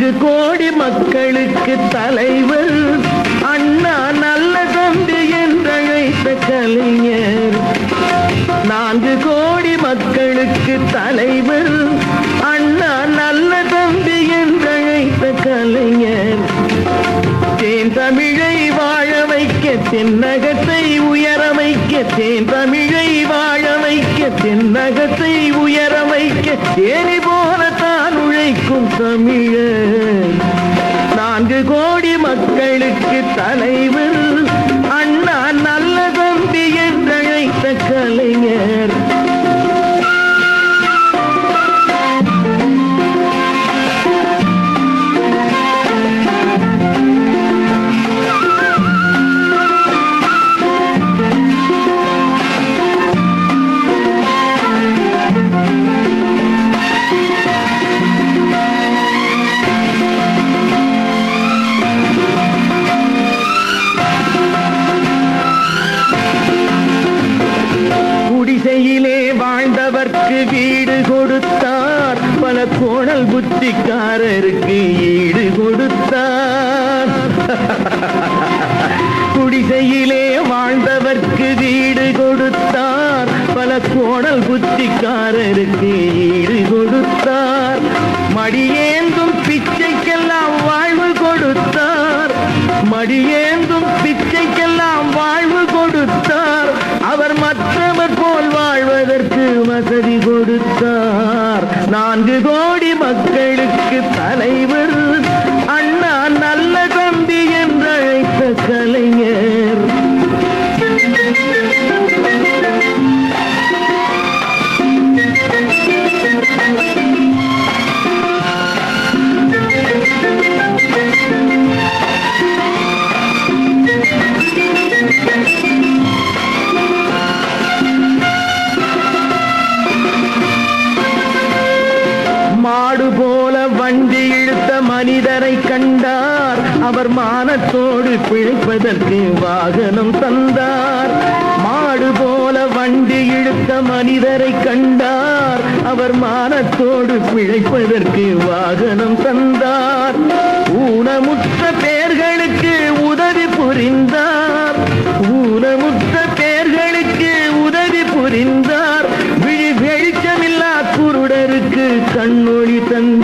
4 கோடி மக்களுக்கு தலைவர் அண்ணா நல்ல தம்பி என்றழைத்த கலைஞர். 4 கோடி மக்களுக்கு தலைவர் அண்ணா நல்ல தம்பி என்றழைத்த கலைஞர். தேன் தமிழை வாழ வைக்க தென்னகத்தை உயர வைக்க, தேன் தமிழை வாழ வைக்க தென்னகத்தை உயர வைக்க, தேனி போல தான் உழைக்கும் தமிழர். 4 கோடி மக்களுக்கு தலைவர் அண்ணா நல்ல தம்பி என்றழைத்த கலைஞர். குடிசையிலே வாழ்ந்தவர்க்கு வீடு கொடுத்தார், பல கோணல் புத்திக்காரருக்கு ஈடு கொடுத்தார். குடிசையிலே வாழ்ந்தவர்க்கு வீடு கொடுத்தார், பல கோணல் புத்திக்காரருக்கு ஈடு கொடுத்தார். மடியேந்தும் பிச்சைக்கெல்லாம் வாழ்வு கொடுத்தார், மடியேந்தும் பிச்சைக்கெல்லாம் வாழ்வு கொடுத்தார். அவர் மற்றவர் போல் வாழ்வதற்கு வசதி கொடுத்தார். 4 கோடி மக்களுக்கு தலைவர் அண்ணா நல்ல தம்பி என்றழைத்த கலைஞர். மாடு போல வண்டி இழுத்த மனிதரை கண்டார், அவர் மானத்தோடு பிழைப்பதற்கு வாகனம் தந்தார். மாடு போல வண்டி இழுத்த மனிதரை கண்டார், அவர் மானத்தோடு பிழைப்பதற்கு வாகனம் தந்தார்.